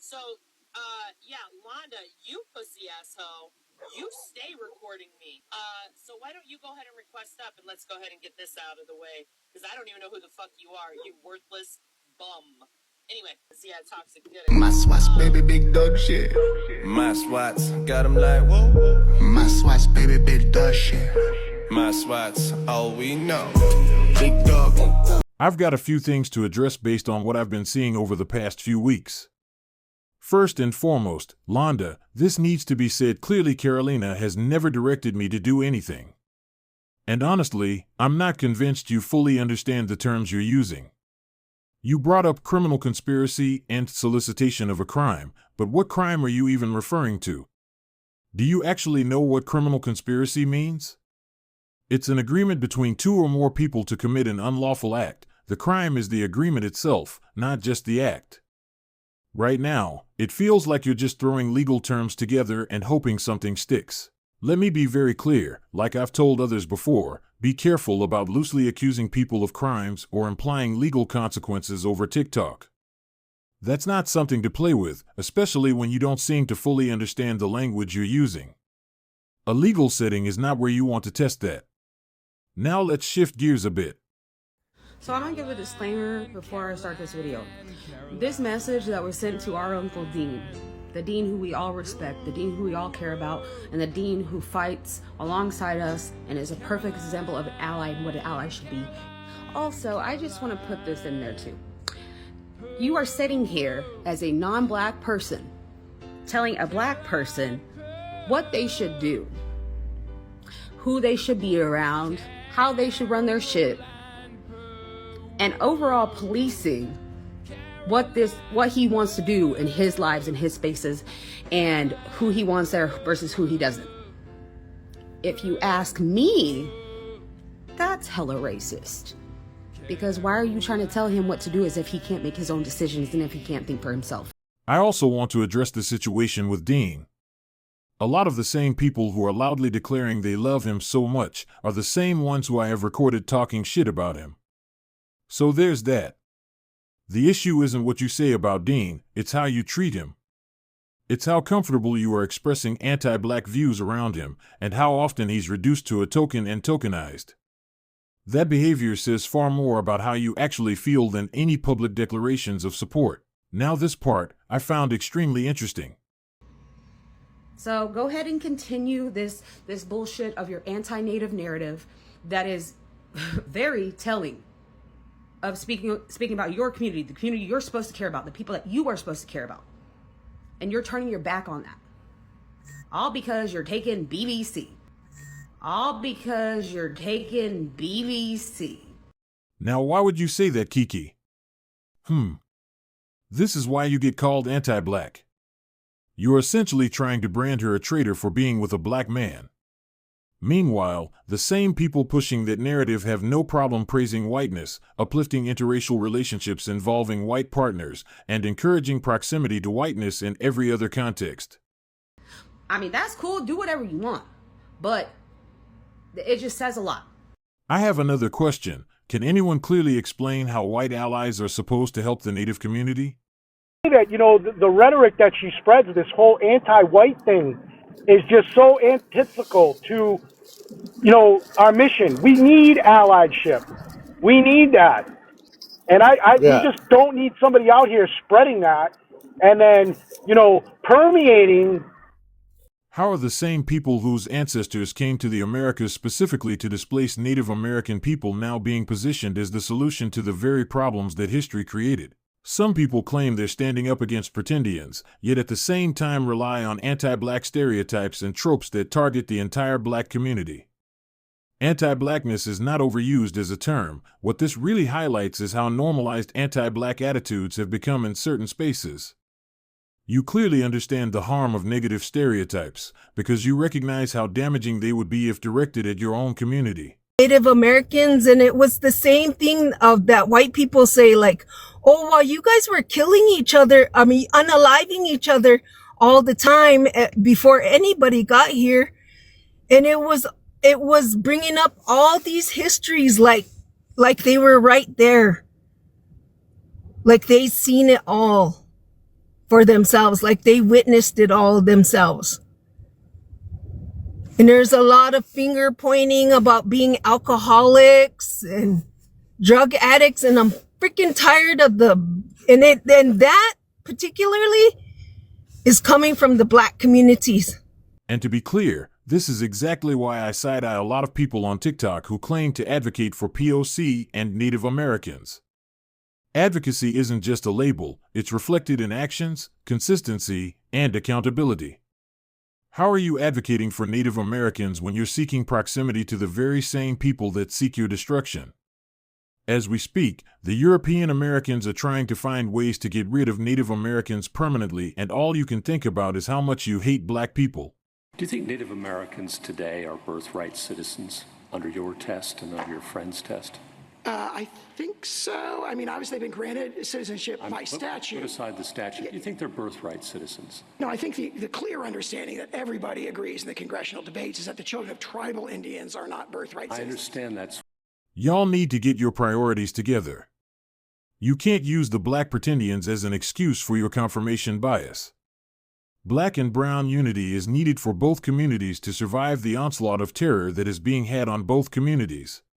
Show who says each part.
Speaker 1: So, yeah, Londa, you pussy asshole, you stay recording me. So why don't you go ahead and request up and let's go ahead and get this out of the way, because I don't even know who the fuck you are, you worthless bum. Anyway, see how toxic good.
Speaker 2: My swats, baby, big dog shit.
Speaker 3: My swats, got them like, whoa.
Speaker 2: My swats, baby, big dog shit.
Speaker 3: My swats, all we know.
Speaker 2: Big dog.
Speaker 4: I've got a few things to address based on what I've been seeing over the past few weeks. First and foremost, Londa, this needs to be said clearly. Carolina has never directed me to do anything. And honestly, I'm not convinced you fully understand the terms you're using. You brought up criminal conspiracy and solicitation of a crime, but what crime are you even referring to? Do you actually know what criminal conspiracy means? It's an agreement between two or more people to commit an unlawful act. The crime is the agreement itself, not just the act. Right now, it feels like you're just throwing legal terms together and hoping something sticks. Let me be very clear, like I've told others before, be careful about loosely accusing people of crimes or implying legal consequences over TikTok. That's not something to play with, especially when you don't seem to fully understand the language you're using. A legal setting is not where you want to test that. Now let's shift gears a bit.
Speaker 5: So I'm going to give a disclaimer before I start this video. This message that was sent to our Uncle Dean, the Dean who we all respect, the Dean who we all care about, and the Dean who fights alongside us and is a perfect example of an ally and what an ally should be. Also, I just want to put this in there too. You are sitting here as a non-black person telling a black person what they should do, who they should be around, how they should run their shit, and overall policing what he wants to do in his lives and his spaces and who he wants there versus who he doesn't. If you ask me, that's hella racist. Because why are you trying to tell him what to do as if he can't make his own decisions and if he can't think for himself?
Speaker 4: I also want to address the situation with Dean. A lot of the same people who are loudly declaring they love him so much are the same ones who I have recorded talking shit about him. So there's that. The issue isn't what you say about Dean, it's how you treat him. It's how comfortable you are expressing anti-black views around him, and how often he's reduced to a token and tokenized. That behavior says far more about how you actually feel than any public declarations of support. Now this part, I found extremely interesting.
Speaker 5: So go ahead and continue this bullshit of your anti-native narrative that is very telling of speaking about your community, the community you're supposed to care about, the people that you are supposed to care about. And you're turning your back on that. All because you're taking BBC. All because you're taking BBC.
Speaker 4: Now why would you say that, Kiki? This is why you get called anti-black. You're essentially trying to brand her a traitor for being with a black man. Meanwhile, the same people pushing that narrative have no problem praising whiteness, uplifting interracial relationships involving white partners, and encouraging proximity to whiteness in every other context.
Speaker 5: I mean, that's cool. Do whatever you want. But it just says a lot.
Speaker 4: I have another question. Can anyone clearly explain how white allies are supposed to help the Native community?
Speaker 6: That, the rhetoric that she spreads, this whole anti-white thing, is just so antithetical to, our mission. We need allyship. We need that. And we just don't need somebody out here spreading that and then, permeating.
Speaker 4: How are the same people whose ancestors came to the Americas specifically to displace Native American people now being positioned as the solution to the very problems that history created? Some people claim they're standing up against pretendians, yet at the same time rely on anti-black stereotypes and tropes that target the entire black community. Anti-blackness is not overused as a term. What this really highlights is how normalized anti-black attitudes have become in certain spaces. You clearly understand the harm of negative stereotypes, because you recognize how damaging they would be if directed at your own community.
Speaker 7: Native Americans, and it was the same thing of that white people say, like, oh, while you guys were killing each other, unaliving each other all the time before anybody got here. And it was bringing up all these histories like they were right there. Like they seen it all. for themselves, like they witnessed it all themselves. And there's a lot of finger pointing about being alcoholics and drug addicts, and I'm freaking tired of and that particularly is coming from the Black communities.
Speaker 4: And to be clear, this is exactly why I side-eye a lot of people on TikTok who claim to advocate for POC and Native Americans. Advocacy isn't just a label, it's reflected in actions, consistency, and accountability. How are you advocating for Native Americans when you're seeking proximity to the very same people that seek your destruction? As we speak, the European Americans are trying to find ways to get rid of Native Americans permanently, and all you can think about is how much you hate Black people.
Speaker 8: Do you think Native Americans today are birthright citizens under your test and under your friend's test?
Speaker 9: I think so. I mean, obviously they've been granted citizenship by statute.
Speaker 8: Put aside the statute. Do you think they're birthright citizens?
Speaker 9: No, I think the clear understanding that everybody agrees in the congressional debates is that the children of tribal Indians are not birthright citizens.
Speaker 8: I understand that's...
Speaker 4: Y'all need to get your priorities together. You can't use the Black pretendians as an excuse for your confirmation bias. Black and brown unity is needed for both communities to survive the onslaught of terror that is being had on both communities.